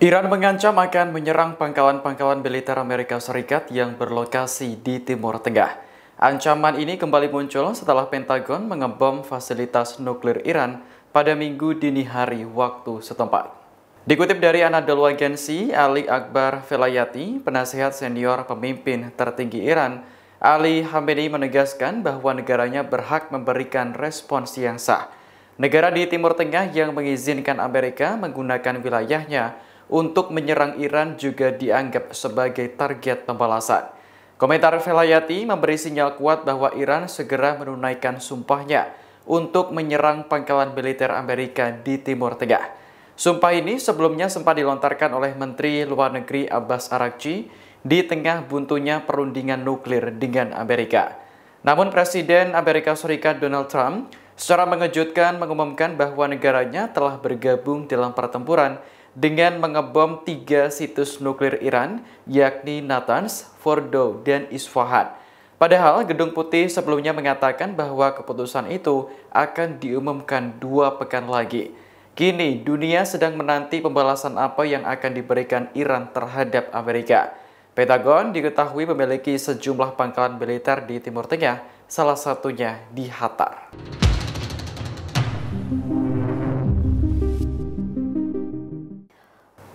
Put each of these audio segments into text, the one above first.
Iran mengancam akan menyerang pangkalan-pangkalan militer Amerika Serikat yang berlokasi di Timur Tengah. Ancaman ini kembali muncul setelah Pentagon mengebom fasilitas nuklir Iran pada Minggu dini hari waktu setempat. Dikutip dari Anadolu Agency, Ali Akbar Velayati, penasihat senior pemimpin tertinggi Iran, Ali Khamenei menegaskan bahwa negaranya berhak memberikan respons yang sah. Negara di Timur Tengah yang mengizinkan Amerika menggunakan wilayahnya untuk menyerang Iran juga dianggap sebagai target pembalasan. Komentar Velayati memberi sinyal kuat bahwa Iran segera menunaikan sumpahnya untuk menyerang pangkalan militer Amerika di Timur Tengah. Sumpah ini sebelumnya sempat dilontarkan oleh Menteri Luar Negeri Abbas Araghchi di tengah buntunya perundingan nuklir dengan Amerika. Namun Presiden Amerika Serikat Donald Trump secara mengejutkan mengumumkan bahwa negaranya telah bergabung dalam pertempuran dengan mengebom 3 situs nuklir Iran, yakni Natanz, Fordow, dan Isfahan. Padahal Gedung Putih sebelumnya mengatakan bahwa keputusan itu akan diumumkan 2 pekan lagi. Kini dunia sedang menanti pembalasan apa yang akan diberikan Iran terhadap Amerika. Pentagon diketahui memiliki sejumlah pangkalan militer di Timur Tengah, salah satunya di Qatar.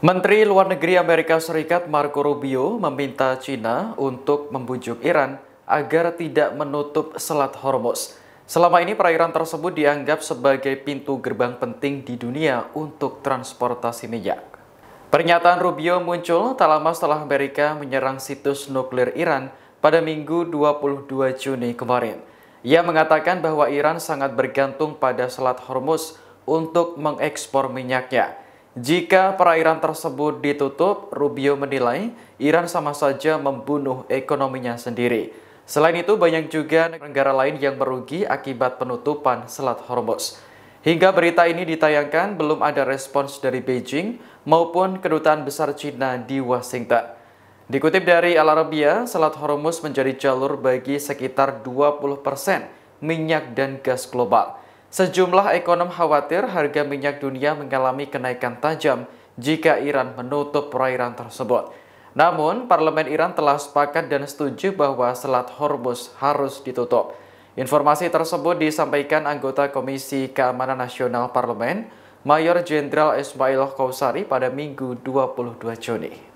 Menteri Luar Negeri Amerika Serikat Marco Rubio meminta China untuk membujuk Iran agar tidak menutup Selat Hormuz. Selama ini perairan tersebut dianggap sebagai pintu gerbang penting di dunia untuk transportasi minyak. Pernyataan Rubio muncul tak lama setelah Amerika menyerang situs nuklir Iran pada Minggu 22 Juni kemarin. Ia mengatakan bahwa Iran sangat bergantung pada Selat Hormuz untuk mengekspor minyaknya. Jika perairan tersebut ditutup, Rubio menilai Iran sama saja membunuh ekonominya sendiri. Selain itu, banyak juga negara lain yang merugi akibat penutupan Selat Hormuz. Hingga berita ini ditayangkan, belum ada respons dari Beijing maupun Kedutaan Besar Cina di Washington. Dikutip dari Al Arabiya, Selat Hormuz menjadi jalur bagi sekitar 20% minyak dan gas global. Sejumlah ekonom khawatir harga minyak dunia mengalami kenaikan tajam jika Iran menutup perairan tersebut. Namun, Parlemen Iran telah sepakat dan setuju bahwa Selat Hormuz harus ditutup. Informasi tersebut disampaikan anggota Komisi Keamanan Nasional Parlemen, Mayor Jenderal Ismail Qausari pada Minggu 22 Juni.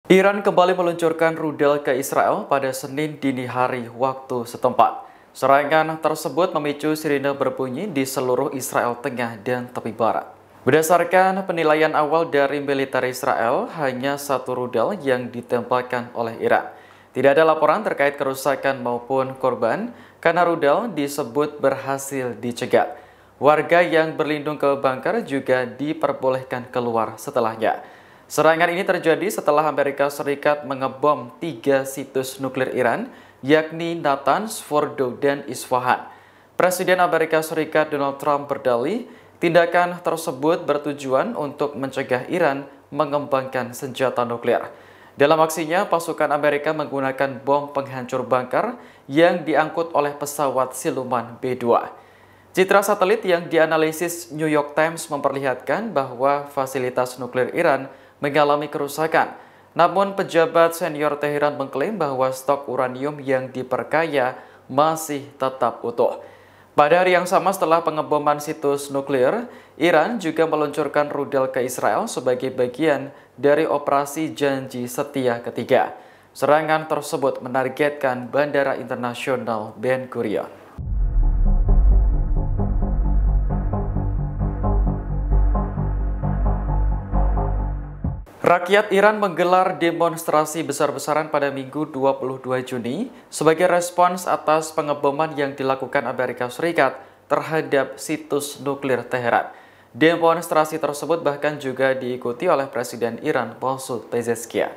Iran kembali meluncurkan rudal ke Israel pada Senin dini hari waktu setempat. Serangan tersebut memicu sirine berbunyi di seluruh Israel Tengah dan tepi barat. Berdasarkan penilaian awal dari militer Israel, hanya 1 rudal yang ditembakkan oleh Iran. Tidak ada laporan terkait kerusakan maupun korban karena rudal disebut berhasil dicegat. Warga yang berlindung ke bunker juga diperbolehkan keluar setelahnya. Serangan ini terjadi setelah Amerika Serikat mengebom 3 situs nuklir Iran, yakni Natanz, Fordow, dan Isfahan. Presiden Amerika Serikat Donald Trump berdalih, tindakan tersebut bertujuan untuk mencegah Iran mengembangkan senjata nuklir. Dalam aksinya, pasukan Amerika menggunakan bom penghancur bunker yang diangkut oleh pesawat siluman B-2. Citra satelit yang dianalisis New York Times memperlihatkan bahwa fasilitas nuklir Iran mengalami kerusakan. Namun pejabat senior Teheran mengklaim bahwa stok uranium yang diperkaya masih tetap utuh. Pada hari yang sama setelah pengeboman situs nuklir, Iran juga meluncurkan rudal ke Israel sebagai bagian dari operasi janji setia ketiga. Serangan tersebut menargetkan Bandara Internasional Ben Gurion. Rakyat Iran menggelar demonstrasi besar-besaran pada Minggu 22 Juni sebagai respons atas pengeboman yang dilakukan Amerika Serikat terhadap situs nuklir Teheran. Demonstrasi tersebut bahkan juga diikuti oleh Presiden Iran Masoud Pezeshkian.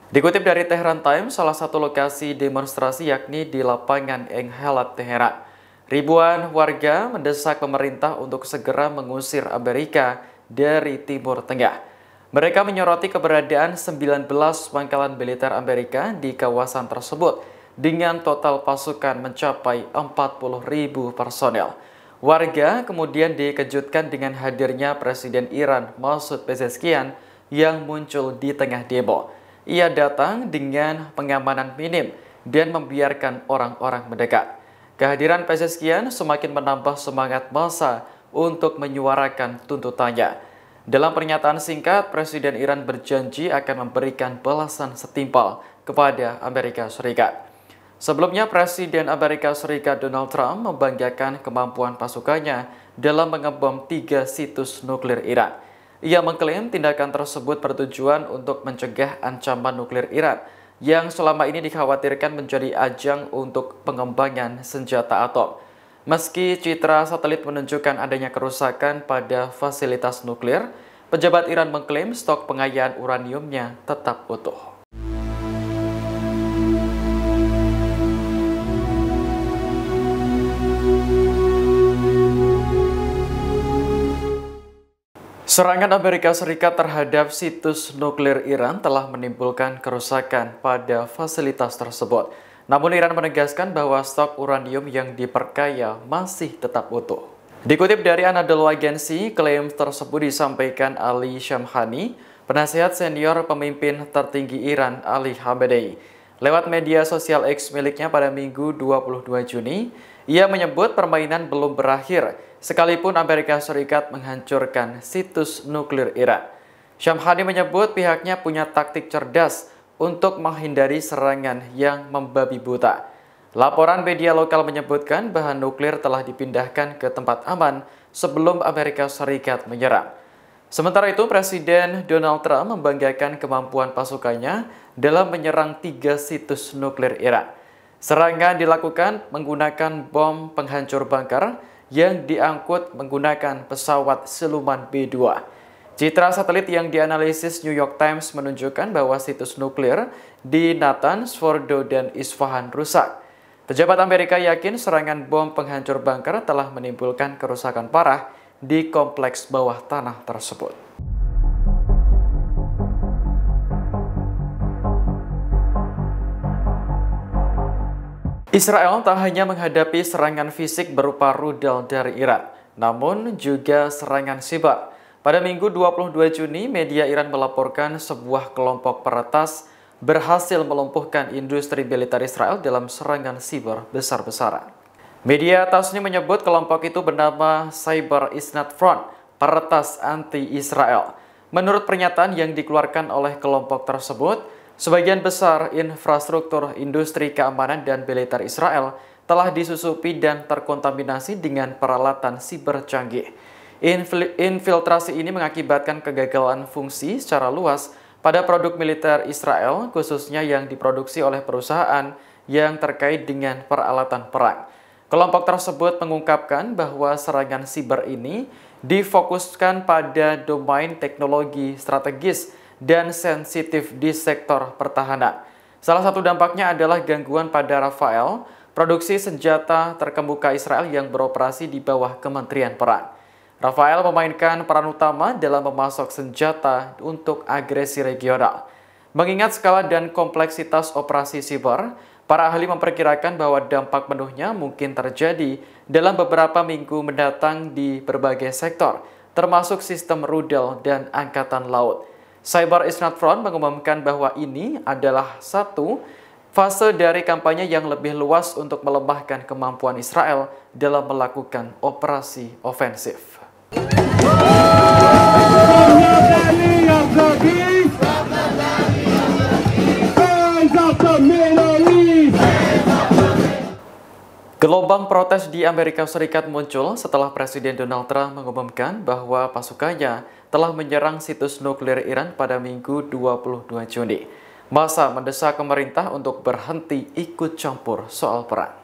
Dikutip dari Tehran Times, salah satu lokasi demonstrasi yakni di lapangan Enghelat Teheran. Ribuan warga mendesak pemerintah untuk segera mengusir Amerika dari Timur Tengah. Mereka menyoroti keberadaan 19 pangkalan militer Amerika di kawasan tersebut dengan total pasukan mencapai 40.000 personel. Warga kemudian dikejutkan dengan hadirnya Presiden Iran Masoud Pezeshkian yang muncul di tengah demo. Ia datang dengan pengamanan minim dan membiarkan orang-orang mendekat. Kehadiran Pezeshkian semakin menambah semangat massa untuk menyuarakan tuntutannya. Dalam pernyataan singkat, Presiden Iran berjanji akan memberikan balasan setimpal kepada Amerika Serikat. Sebelumnya, Presiden Amerika Serikat Donald Trump membanggakan kemampuan pasukannya dalam mengebom 3 situs nuklir Iran. Ia mengklaim tindakan tersebut bertujuan untuk mencegah ancaman nuklir Iran yang selama ini dikhawatirkan menjadi ajang untuk pengembangan senjata atom. Meski citra satelit menunjukkan adanya kerusakan pada fasilitas nuklir, pejabat Iran mengklaim stok pengayaan uraniumnya tetap utuh. Serangan Amerika Serikat terhadap situs nuklir Iran telah menimbulkan kerusakan pada fasilitas tersebut. Namun Iran menegaskan bahwa stok uranium yang diperkaya masih tetap utuh. Dikutip dari Anadolu Agency, klaim tersebut disampaikan Ali Shamkhani, penasihat senior pemimpin tertinggi Iran Ali Khamenei. Lewat media sosial X miliknya pada Minggu 22 Juni, ia menyebut permainan belum berakhir, sekalipun Amerika Serikat menghancurkan situs nuklir Iran. Shamkhani menyebut pihaknya punya taktik cerdas untuk menghindari serangan yang membabi buta. Laporan media lokal menyebutkan bahan nuklir telah dipindahkan ke tempat aman sebelum Amerika Serikat menyerang. Sementara itu, Presiden Donald Trump membanggakan kemampuan pasukannya dalam menyerang 3 situs nuklir Iran. Serangan dilakukan menggunakan bom penghancur bunker yang diangkut menggunakan pesawat siluman B-2. Citra satelit yang dianalisis New York Times menunjukkan bahwa situs nuklir di Natanz, Fordo, dan Isfahan rusak. Pejabat Amerika yakin serangan bom penghancur bunker telah menimbulkan kerusakan parah di kompleks bawah tanah tersebut. Israel tak hanya menghadapi serangan fisik berupa rudal dari Iran, namun juga serangan siber. Pada Minggu 22 Juni, media Iran melaporkan sebuah kelompok peretas berhasil melumpuhkan industri militer Israel dalam serangan siber besar-besaran. Media Tasnim menyebut kelompok itu bernama Cyber Isnat Front, peretas anti-Israel. Menurut pernyataan yang dikeluarkan oleh kelompok tersebut, sebagian besar infrastruktur industri keamanan dan militer Israel telah disusupi dan terkontaminasi dengan peralatan siber canggih. Infiltrasi ini mengakibatkan kegagalan fungsi secara luas pada produk militer Israel, khususnya yang diproduksi oleh perusahaan yang terkait dengan peralatan perang. Kelompok tersebut mengungkapkan bahwa serangan siber ini difokuskan pada domain teknologi strategis dan sensitif di sektor pertahanan. Salah satu dampaknya adalah gangguan pada Rafael, produksi senjata terkemuka Israel yang beroperasi di bawah Kementerian Perang. Rafael memainkan peran utama dalam memasok senjata untuk agresi regional. Mengingat skala dan kompleksitas operasi siber, para ahli memperkirakan bahwa dampak penuhnya mungkin terjadi dalam beberapa minggu mendatang di berbagai sektor, termasuk sistem rudal dan angkatan laut. Cyber Isnat Front mengumumkan bahwa ini adalah satu fase dari kampanye yang lebih luas untuk melemahkan kemampuan Israel dalam melakukan operasi ofensif. Gelombang protes di Amerika Serikat muncul setelah Presiden Donald Trump mengumumkan bahwa pasukannya telah menyerang situs nuklir Iran pada Minggu 22 Juni. Massa mendesak pemerintah untuk berhenti ikut campur soal perang.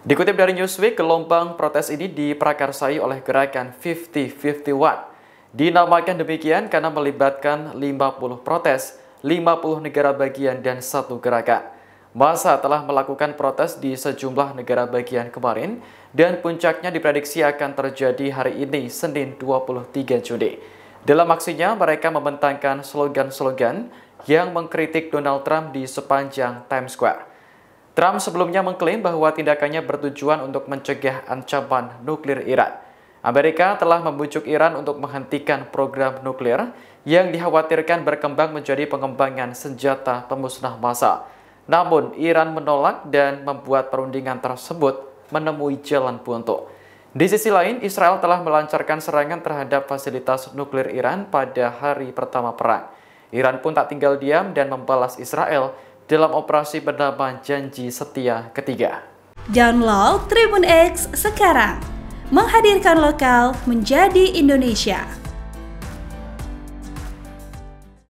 Dikutip dari Newsweek, gelombang protes ini diprakarsai oleh gerakan 50-51. Dinamakan demikian karena melibatkan 50 protes, 50 negara bagian, dan 1 gerakan. Massa telah melakukan protes di sejumlah negara bagian kemarin, dan puncaknya diprediksi akan terjadi hari ini, Senin 23 Juni. Dalam aksinya, mereka membentangkan slogan-slogan yang mengkritik Donald Trump di sepanjang Times Square. Trump sebelumnya mengklaim bahwa tindakannya bertujuan untuk mencegah ancaman nuklir Iran. Amerika telah membujuk Iran untuk menghentikan program nuklir yang dikhawatirkan berkembang menjadi pengembangan senjata pemusnah massal. Namun, Iran menolak dan membuat perundingan tersebut menemui jalan buntu. Di sisi lain, Israel telah melancarkan serangan terhadap fasilitas nuklir Iran pada hari pertama perang. Iran pun tak tinggal diam dan membalas Israel dalam operasi bernama Janji Setia Ketiga. Download Tribun X sekarang, menghadirkan lokal menjadi Indonesia.